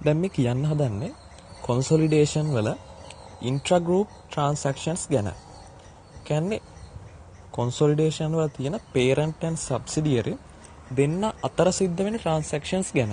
දැන් මේ කියන්න හදන්නේ consolidation වල intra group transactions ගැන. කියන්නේ consolidation වල තියෙන parent and subsidiary දෙන්න අතර සිද්ධ වෙන transactions ගැන.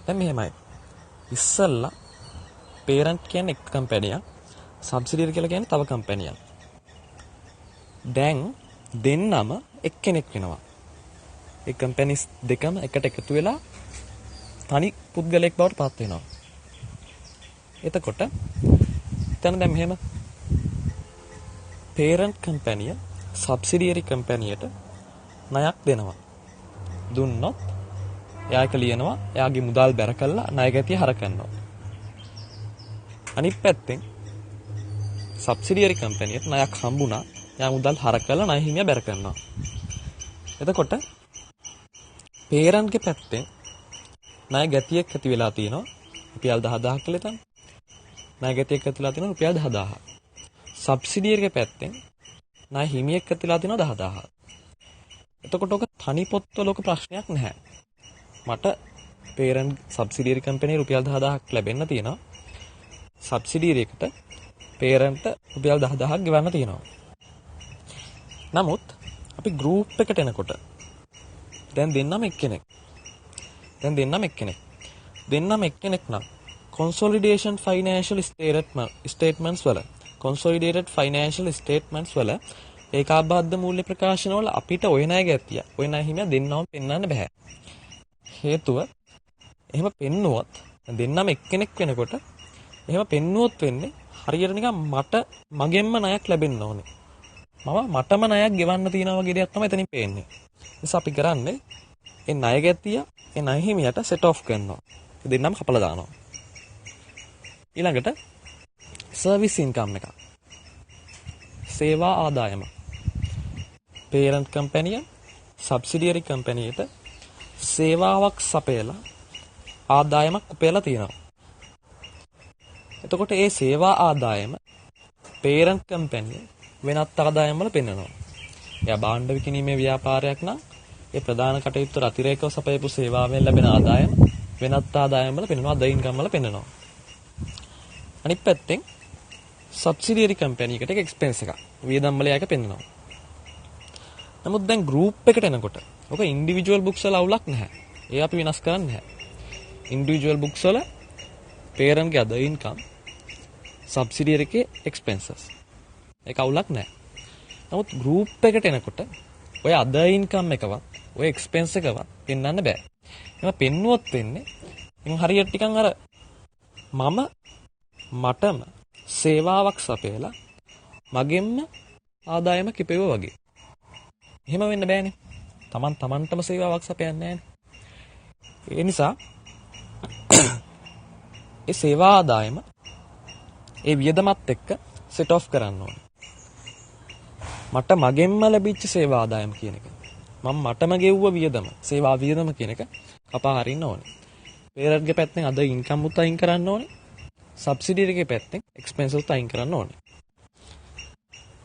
දැන් මෙහෙමයි. ඉස්සල්ලා parent කියන්නේ එක කම්පැනියක්, subsidiary කියලා කියන්නේ තව කම්පැනියක්. දැන් දෙන්නම එක්කෙනෙක් වෙනවා. ඒ කම්පැනිස් දෙකම එකට එකතු වෙලා තනි පුද්ගලයෙක් බවට පත් වෙනවා. එතකොට එතන දැන් මෙහෙම parent කම්පැනිය subsidiary කම්පැනියට ණයක් දෙනවා. දුන්නොත් එයා එක ලියනවා, එයාගේ මුදල් බැර කළා ණය ගැතිය හර කරනවා. අනිත් පැත්තෙන් subsidiary කම්පැනියට ණයක් හම්බුණා, එයා මුදල් හර කළා ණය හිමියා බැර කරනවා. එතකොට parent ගේ පැත්තෙන් ණය ගැතියක් ඇති වෙලා තියෙනවා රුපියල් 10000ක් කියලා හිතන්න. ණය ගැතියක් ඇති වෙලා තියෙනවා රුපියල් 10000ක්. සබ්සිඩියර් එකේ පැත්තෙන් ණය හිමියෙක් ඇති වෙලා තියෙනවා 10000ක්. එතකොට ඔක තනි පොත්වල ඔක ප්‍රශ්නයක් නැහැ. මට parent සබ්සිඩියර් කම්පැනි රුපියල් 10000ක් ලැබෙන්න තියෙනවා. සබ්සිඩියර් එකට parent රුපියල් 10000ක් ගෙවන්න තියෙනවා. නමුත් අපි group එකට එනකොට දැන් දෙන්නම එක්කෙනෙක්. දෙන්නම එක්කෙනෙක් නම් consolidation financial statements වල consolidated financial statements වල ඒකාබද්ධ මූල්‍ය ප්‍රකාශන වල අපිට ඔය ණය ගැතිය ඔය ණය හිමියා දෙන්නම පෙන්වන්න බෑ. හේතුව එහෙම පෙන්නුවොත් දෙන්නම එක්කෙනෙක් වෙනකොට එහෙම පෙන්නුවොත් වෙන්නේ හරියට නිකන් මගෙන්ම ණයක් ලැබෙන්න ඕනේ. මටම ණයක් ගෙවන්න තියෙනවා වගේ දෙයක් තමයි එතනින් පේන්නේ. නිසා අපි කරන්නේ ඒ ණය ගැතිය ඒ ණය හිමියට set off කරනවා. ඒ දෙන්නම කපලා දානවා. ඊළඟට service income එක. සේවා ආදායම. parent කම්පැනිය subsidiary කම්පැනියට සේවාවක් සපයලා ආදායමක් උපයලා තියෙනවා. එතකොට ඒ සේවා ආදායම parent කම්පැනිය වෙනත් ආදායම් වල පෙන්වනවා. එයා භාණ්ඩ විකිණීමේ ව්‍යාපාරයක් නම් ඒ ප්‍රධාන කටයුතු වල අතිරේකව සපයපු සේවාවෙන් ලැබෙන ආදායම වෙනත් ආදායම් වල පෙන්වනවා, other income වල පෙන්වනවා. අනිත් පැත්තෙන් subsidiary company එකට එක expense එකක් වියදම් වල යක පෙන්වනවා. නමුත් දැන් group එකට එනකොට ඔක individual books වල අවුලක් නැහැ. ඒ අපි වෙනස් කරන්නේ නැහැ. individual books වල parent ගේ other income, subsidiary එකේ expenses. ඒක අවුලක් නැහැ. නමුත් group එකට එනකොට ඔය other income එකවත් ඔය expense එකවත් පෙන්වන්න බෑ. එහෙම පෙන්නුවොත් වෙන්නේ ඉතින් හරියට ටිකන් අර මටම සේවාවක් සපයලා මගෙන්ම ආදායම කිපෙවුවා වගේ. එහෙම වෙන්න බෑනේ. තමන්ටම සේවාවක් සපයන්නේ නැහැනේ. ඒ නිසා ඒ සේවා ආදායම ඒ වියදමත් එක්ක set off කරන්න ඕනේ. මට මගෙන්ම ලැබිච්ච සේවා ආදායම කියන එක. මටම ගෙව්ව වියදම, සේවා වියදම කියන එක කපා හරින්න ඕනේ. parent ගේ පැත්තෙන් අද income උත් අයින් කරන්න ඕනේ. subsidiary එකේ පැත්තෙන් expenses උත් අයින් කරන්න ඕනේ.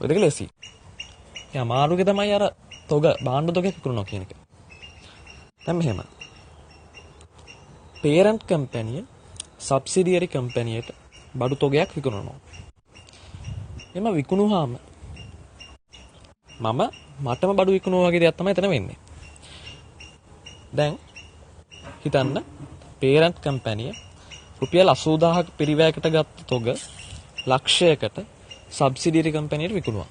ඔය දෙක ලේසි. යා මාරුගේ තමයි අර භාණ්ඩ තොග විකුණනවා කියන එක. දැන් මෙහෙම. parent company subsidiary companyයට බඩු තොගයක් විකුණනවා. එම විකුණුවාම මටම බඩු විකුණුවා වගේ දෙයක් තමයි එතන වෙන්නේ. දැන් හිතන්න parent company රුපියල් 80000ක පිරිවැයකට ගත්ත තොග ලක්ෂයකට subsidiary companyයට විකුණුවා.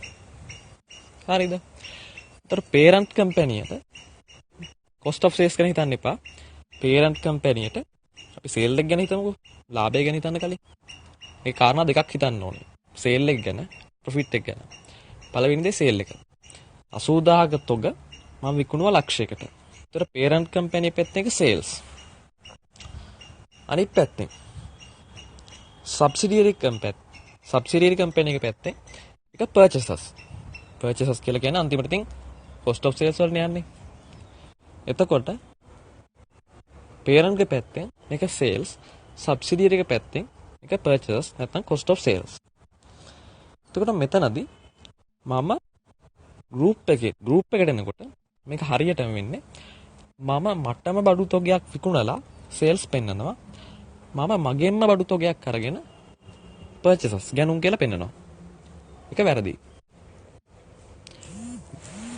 හරිද? ඒතර parent companyයට cost of sales ගැන හිතන්න එපා. parent companyයට අපි sale එක ගැන හිතමුකෝ. ලාභය ගැන හිතන්න කලින්. මේ කාරණා දෙකක් හිතන්න ඕනේ. sale එක ගැන, profit එක ගැන. පළවෙනි දේ sale එක. 80000ක තොග මම විකුණුවා ලක්ෂයකට. ඒතර parent company පැත්තේ එක sales. අනිත් පැත්තෙන් subsidiary company එක පැත්තේ එක purchases. purchases කියලා කියන්නේ අන්තිමට ඉතින් cost of sales වලනේ යන්නේ. එතකොට parent ගේ පැත්තෙන් මේක sales, subsidiary එක පැත්තෙන් මේක purchases නැත්නම් cost of sales. එතකොට මෙතනදී මම group එකට එනකොට මේක හරියටම වෙන්නේ මටම බඩු තොගයක් විකුණලා sales පෙන්නනවා. මම මගෙන්ම බඩු තොගයක් අරගෙන purchases ගණන් කියලා පෙන්නනවා. ඒක වැරදි.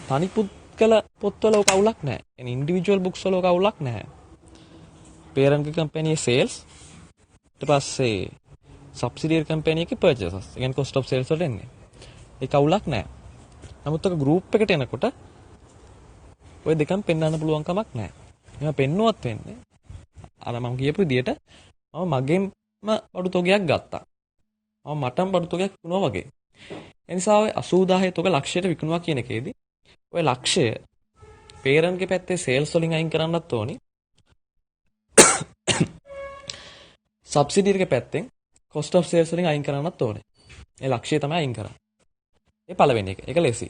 තනි පුද්ගල පොත්වල ඔක අවුලක් නැහැ. يعني ඉන්ඩිවිජුවල් බුක්ස් වල ඔක අවුලක් නැහැ. parent company sales ඊට පස්සේ subsidiary company එකේ purchases. ඒ කියන්නේ cost of sales වලට එන්නේ. ඒක අවුලක් නැහැ. නමුත් ඔක group එකට එනකොට ඔය දෙකම පෙන්වන්න පුළුවන් කමක් නැහැ. එහෙම පෙන්නුවත් වෙන්නේ අර මම කියපු විදිහට මම මගෙන්ම බඩු තොගයක් ගත්තා. මම මටම බඩු තොගයක් විකුණුවා වගේ. ඒ නිසා ඔය 80000 තොග ලක්ෂයට විකුණුවා කියන එකේදී ඔය ලක්ෂය පේරන්ට්ගේ පැත්තේ සේල්ස් වලින් අයින් කරන්නත් ඕනි. සබ්සිඩියර්ගේ පැත්තෙන් cost of sales වලින් අයින් කරන්නත් ඕනේ. ඒ ලක්ෂය තමයි අයින් කරන්නේ. ඒ පළවෙනි එක. ඒක ලේසි.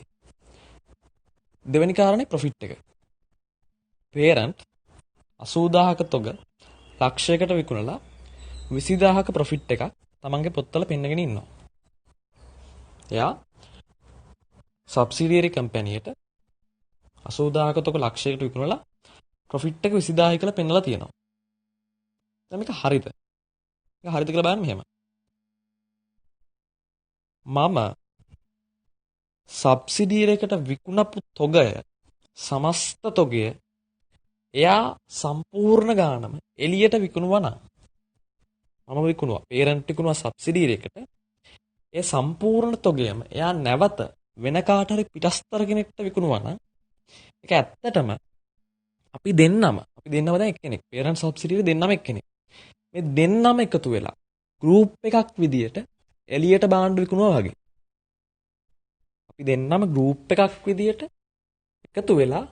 දෙවෙනි කාරණේ ප්‍රොෆිට් එක. පේරන්ට් 80000ක තොග ලක්ෂයකට විකුණලා 20000ක ප්‍රොෆිට් එකක් තමන්ගේ පොත්වල පෙන්නගෙන ඉන්නවා. එයා සබ්සිඩියරි කම්පැනියට 80000ක තොග ලක්ෂයකට විකුණලා ප්‍රොෆිට් එක 20000යි කියලා පෙන්නලා තියෙනවා. දැන් මේක හරිද? මේක හරිද කියලා බලන්න මෙහෙම. මම සබ්සිඩියරයකට විකුණපු තොගය සමස්ත තොගය එයා සම්පූර්ණ ගානම එළියට විකුණුවා නම් මම විකුණුවා පේරන්ට් විකුණුවා සබ්සිඩියරයකට ඒ සම්පූර්ණ තොගයම එයා නැවත වෙන කාට හරි පිටස්තර කෙනෙක්ට විකුණුවා නම් ඒක ඇත්තටම අපි දෙන්නම දැන් එක්කෙනෙක් පේරන්ට් සබ්සිඩියරි දෙන්නම එක්කෙනෙක් මේ දෙන්නම එකතු වෙලා ගෲප් එකක් විදියට එළියට බාණ්ඩ විකුණුවා වගේ අපි දෙන්නම ගෲප් එකක් විදියට එකතු වෙලා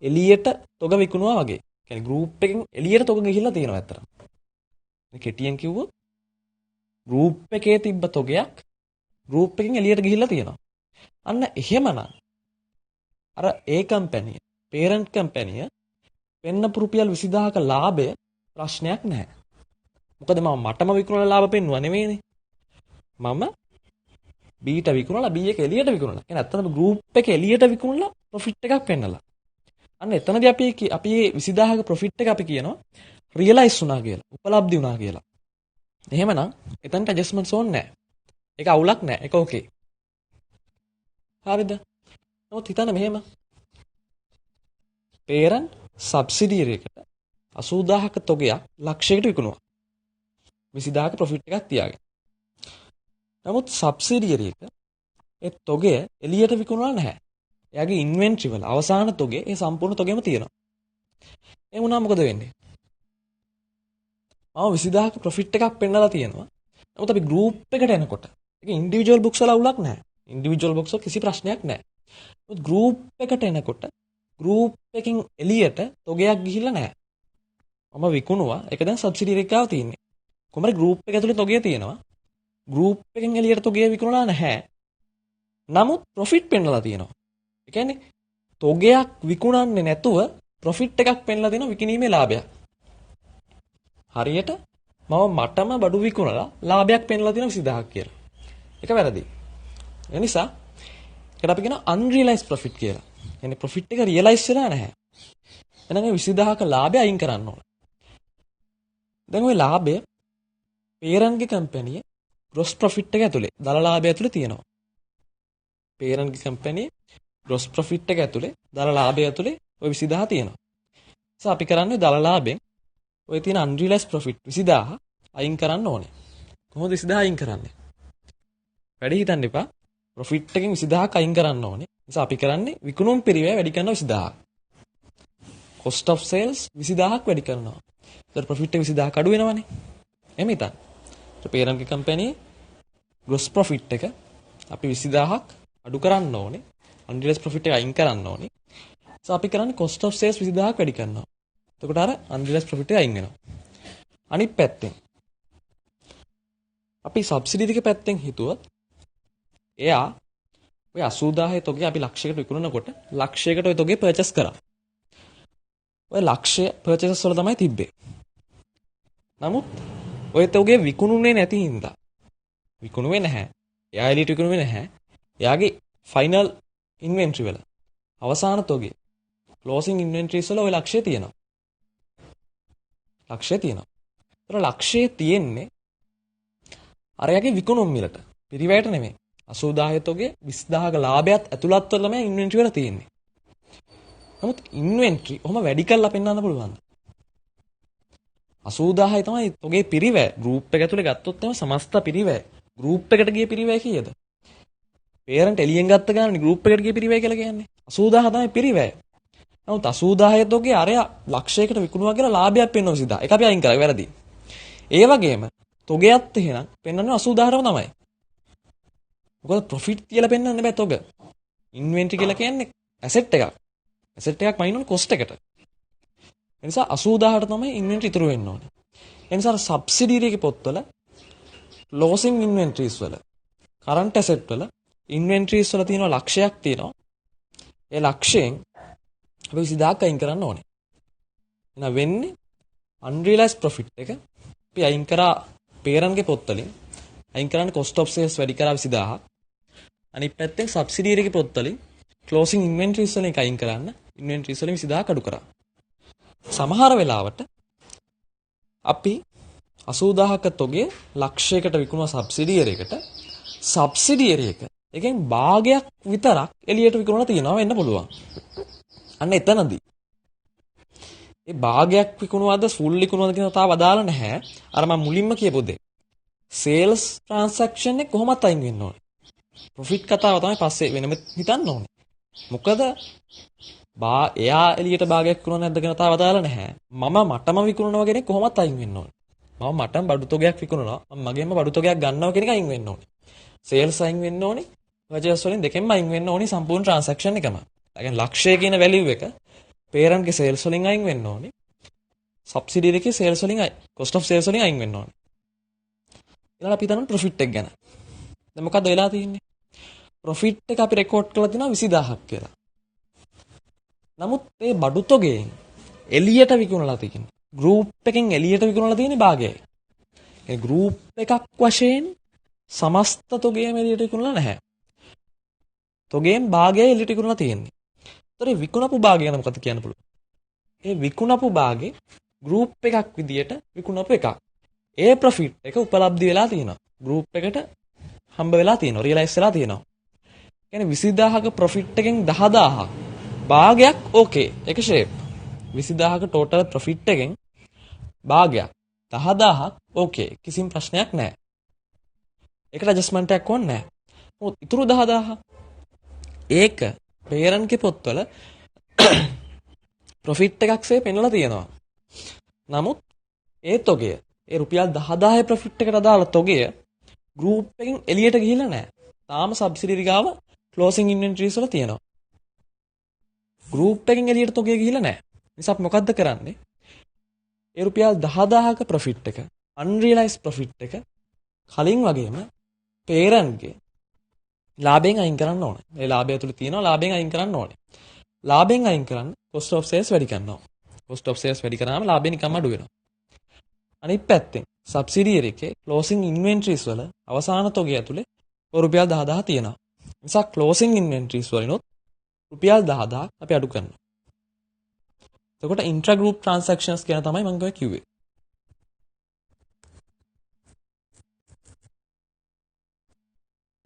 එළියට තොග විකුණුවා වගේ. කියන්නේ ගෲප් එකෙන් එළියට තොග ගිහිල්ලා තියෙනවා අතට. මේ කෙටියෙන් කිව්වොත් ගෲප් එකේ තිබ්බ තොගයක් ගෲප් එකෙන් එළියට ගිහිල්ලා තියෙනවා. අන්න එහෙමනම් අර ඒ කම්පැනි, පේරන්ට් කම්පැනිය පෙන්නපු රුපියල් 20000ක ලාභය ප්‍රශ්නයක් නැහැ. මොකද මම මටම විකුණන ලාභ පෙන්නුවා නෙමෙයිනේ. මම B ට විකුණලා B එක එළියට විකුණලා. කියන්නේ අත්තම ගෲප් එක එළියට විකුණලා ප්‍රොෆිට් එකක් පෙන්නලා. අන්න එතනදී අපි 20000ක ප්‍රොෆිට් එක අපි කියනවා රියලයිස් වුණා කියලා. උපලබ්ධි වුණා කියලා. එහෙමනම් එතනට ඇඩ්ජස්ට්මන්ට්ස් ඕනේ නැහැ. ඒක අවුලක් නැහැ. ඒක ඕකේ. හරිද? නමුත් හිතන්න මෙහෙම. පේරන්ට් සබ්සිඩියරි එකට 80000ක තොගයක් ලක්ෂයකට විකුණුවා. 20000ක ප්‍රොෆිට් එකක් තියාගෙන. නමුත් සබ්සිඩියරි එක ඒ තොගය එළියට විකුණුවා නැහැ. එයාගේ ඉන්වෙන්ටරි වල අවසාන තොගේ ඒ සම්පූර්ණ තොගෙම තියෙනවා. ඒ වුණා මොකද වෙන්නේ? මම 20000ක ප්‍රොෆිට් එකක් පෙන්නලා තියෙනවා. නමුත් අපි ගෲප් එකට එනකොට ඒක ඉන්ඩිවිජුවල් බුක්ස් වල අවුලක් නැහැ. ඉන්ඩිවිජුවල් බුක්ස් වල කිසි ප්‍රශ්නයක් නැහැ. නමුත් ගෲප් එකට එනකොට ගෲප් එකකින් එළියට තොගයක් ගිහිල්ලා නැහැ. මම විකුණුවා. ඒක දැන් සබ්සිඩියරි එකව තියෙන්නේ. කොහමද ගෲප් එක ඇතුලේ තොගය තියෙනවා. ගෲප් එකෙන් එළියට තොගය විකුණලා නැහැ. නමුත් ප්‍රොෆිට් පෙන්නලා තියෙනවා. ඒ කියන්නේ තොගයක් විකුණන්නේ නැතුව ප්‍රොෆිට් එකක් පෙන්නලා දෙන විකිණීමේ ලාභයක්. හරියට මම මටම බඩු විකුණලා ලාභයක් පෙන්නලා දෙන 20000ක් කියලා. ඒක වැරදි. ඒ නිසා ඒකට අපි කියනවා unrealized profit කියලා. يعني ප්‍රොෆිට් එක රියලයිස් වෙලා නැහැ. එහෙනම් ඒ 20000ක ලාභය අයින් කරන්න ඕන. දැන් ওই ලාභය පේරන්ට්ගේ කම්පැනියේ gross profit එක ඇතුලේ දල ලාභය ඇතුලේ තියෙනවා. පේරන්ට්ගේ කම්පැනියේ gross profit එක ඇතුලේ දල ලාභය ඇතුලේ ওই 20000 තියෙනවා. නිසා අපි කරන්නේ දල ලාභයෙන් ওই තියෙන unrealized profit 20000 අයින් කරන්න ඕනේ. කොහොමද 20000 අයින් කරන්නේ? වැඩි හිතන්න එපා. profit එකෙන් 20000ක් අයින් කරන්න ඕනේ. නිසා අපි කරන්නේ විකුණුම් පිරිවැය වැඩි කරනවා 20000ක්. cost of sales 20000ක් වැඩි කරනවා. ඒතර profit එක 20000ක් අඩු වෙනවනේ. එහෙම හිතන්න. පේරන්ට්ගේ කම්පැනි gross profit එක අපි 20000ක් අඩු කරන්න ඕනේ. unrealized profit එක අයින් කරන්න ඕනේ. අපි කරන්නේ cost of sales 20000ක් වැඩි කරනවා. එතකොට අර unrealized profit එක අයින් වෙනවා. අනිත් පැත්තෙන් අපි සබ්සිඩි දෙක පැත්තෙන් හිතුවොත් එයා ඔය 80000 තොගේ අපි ලක්ෂයකට විකුණනකොට ලක්ෂයකට ඔය තොගේ පර්චේස් කරා. ඔය ලක්ෂය පර්චේසස් වල තමයි තිබ්බේ. නමුත් ඔය තොගේ විකුණුනේ නැති හින්දා විකුණුවේ නැහැ. එයා එලියට විකුණුවේ නැහැ. එයාගේ ෆයිනල් ඉන්වෙන්ටරි වල අවසාන තොගේ ක්ලෝසින් ඉන්වෙන්ටරිස් වල ওই ලක්ෂය තියෙනවා. ලක්ෂය තියෙනවා. ඒතර ලක්ෂය තියෙන්නේ අරයාගේ විකුණුම් මිලට. පිරිවැයට නෙමෙයි. 80000 තොගේ 20000ක ලාභයත් ඇතුළත් වෙලා තමයි ඉන්වෙන්ටරි වල තියෙන්නේ. නමුත් ඉන්වෙන්ටරි ඔහම වැඩි කරලා පෙන්වන්න පුළුවන්. 80000යි තමයි තොගේ පිරිවැය. ගෲප් එක ඇතුලේ ගත්තොත් තමයි සමස්ත පිරිවැය. ගෲප් එකට ගිය පිරිවැය කීයද? පේරන්ට් එළියෙන් ගත්ත ගානේ ගෲප් එකට ගිය පිරිවැය කියලා කියන්නේ. 80000 තමයි පිරිවැය. නමුත් 80000 තොගේ අරයා ලක්ෂයකට විකුණුවා කියලා ලාභයක් පෙන්වන සිතා. ඒක අපි අයින් කරා වැරදි. ඒ වගේම තොගයත් එහෙනම් පෙන්වන්නේ 80000ටම තමයි. මොකද ප්‍රොෆිට් කියලා පෙන්වන්න බෑ තොග. ඉන්වෙන්ටරි කියලා කියන්නේ ඇසෙට් එකක්. ඇසෙට් එකක් මයින් උන කොස්ට් එකට. ඒ නිසා 80000ට තමයි ඉන්වෙන්ටරි ඉතුරු වෙන්න ඕනේ. ඒ නිසා සබ්සිඩියරි එකේ පොත්වල ලෝසින් ඉන්වෙන්ටරිස් වල කරන්ට් ඇසෙට් වල ඉන්වෙන්ටරිස් වල තියෙන ලක්ෂයක් තියෙනවා. ඒ ලක්ෂයෙන් අපි 20000ක් අයින් කරන්න ඕනේ. එහෙනම් වෙන්නේ unrealized profit එක අපි අයින් කරා පේරන්ගේ පොත්වලින් අයින් කරන්නේ cost of sales වැඩි කරා 20000ක්. අනිත් පැත්තෙන් සබ්සිඩියරි එකේ පොත්වලින් closing inventories වලින් අයින් කරන්න inventories වලින් 20000ක් අඩු කරා. සමහර වෙලාවට අපි 80000ක තොගේ ලක්ෂයකට විකුණන සබ්සිඩියරි එකට සබ්සිඩියරි එක එකෙන් භාගයක් විතරක් එළියට විකුණලා තියෙනවා වෙන්න පුළුවන්. අන්න එතනදී ඒ භාගයක් විකුණුවාද ෆුල් විකුණුවාද කියන තාව අදාළ නැහැ. අර මම මුලින්ම කියපු දේ. සේල්ස් ට්‍රාන්සැක්ෂන් එක කොහොමත් අයින් වෙන්න ඕනේ. ප්‍රොෆිට් කතාව තමයි පස්සේ වෙනම හිතන්න ඕනේ. මොකද එයා එළියට භාගයක් විකුණන නැද්ද කියන තාව අදාළ නැහැ. මටම විකුණනවා කෙනෙක් කොහොමත් අයින් වෙන්න ඕනේ. මටම බඩු තොගයක් විකුණනවා. මගේම බඩු තොගයක් ගන්නවා කෙනෙක් අයින් වෙන්න ඕනේ. සේල්ස් අයින් වෙන්න ඕනේ. පර්චේස් වලින් දෙකෙන්ම අයින් වෙන්න ඕනේ සම්පූර්ණ ට්‍රාන්සැක්ෂන් එකම. ඒ කියන්නේ ලක්ෂය කියන වැලියු එක පේරන්ට්ගේ සේල්ස් වලින් අයින් වෙන්න ඕනේ. සබ්සිඩියරි එකේ සේල්ස් වලින් cost of sales වලින් අයින් වෙන්න ඕනේ. ඊළඟට අපි හිතනවා ප්‍රොෆිට් එක ගැන. දැන් මොකද්ද වෙලා තියෙන්නේ? ප්‍රොෆිට් එක අපි රෙකෝඩ් කරලා තිනවා 20000ක් කියලා. නමුත් මේ බඩු තොගයෙන් එළියට විකුණලා තියෙන්නේ. ගෲප් එකෙන් එළියට විකුණලා තියෙන්නේ භාගයයි. ඒ ගෲප් එකක් වශයෙන් සමස්ත තොගයම එළියට විකුණලා නැහැ. තොගයෙන් භාගයයි එළියට විකුණලා තියෙන්නේ. ඒතර විකුණපු භාගය ගැන මොකද කියන්න පුළුවන්? ඒ විකුණපු භාගේ ගෲප් එකක් විදියට විකුණපු එකක්. ඒ ප්‍රොෆිට් එක උපලබ්ධි වෙලා තියෙනවා. ගෲප් එකට හම්බ වෙලා තියෙනවා. රියලයිස් වෙලා තියෙනවා. කියන්නේ 20000ක ප්‍රොෆිට් එකෙන් 10000ක් භාගයක් ඕකේ. ඒක ෂේප්. 20000ක ටෝටල් ප්‍රොෆිට් එකෙන් භාගයක් 10000ක් ඕකේ. කිසිම ප්‍රශ්නයක් නැහැ. ඒකට ඇඩ්ජස්ට්මන්ට් එකක් ඕනේ නැහැ. මොකද ඉතුරු 10000 ඒක පේරන්ට්ගේ පොත්වල ප්‍රොෆිට් එකක්සේ පෙන්වලා තියෙනවා. නමුත් ඒ තොගය ඒ රුපියල් 10000 ප්‍රොෆිට් එකට අදාළ තොගය ගෲප් එකෙන් එළියට ගිහිල්ලා නැහැ. තාම සබ්සිඩියරි ගාව ක්ලෝසින් ඉන්වෙන්ටරිස් වල තියෙනවා. ගෲප් එකෙන් එළියට තොගය ගිහිල්ලා නැහැ. නිසා අපි මොකද්ද කරන්නේ? ඒ රුපියල් 10000ක ප්‍රොෆිට් එක අන්රියලයිස්ඩ් ප්‍රොෆිට් එක කලින් වගේම පේරන්ට්ගේ ලාභයෙන් අයින් කරන්න ඕනේ. ඒ ලාභය තුල තියෙනවා ලාභයෙන් අයින් කරන්න ඕනේ. ලාභයෙන් අයින් කරන්න cost of sales වැඩි කරනවා. cost of sales වැඩි කරාම ලාභය නිකම්ම අඩු වෙනවා. අනිත් පැත්තෙන් සබ්සිඩියරි එකේ closing inventories වල අවසාන තොගය ඇතුලේ රුපියල් 10000 තියෙනවා. නිසා closing inventories වලිනොත් රුපියල් 10000 අපි අඩු කරනවා. එතකොට intra group transactions කියන තමයි මම කිව්වේ.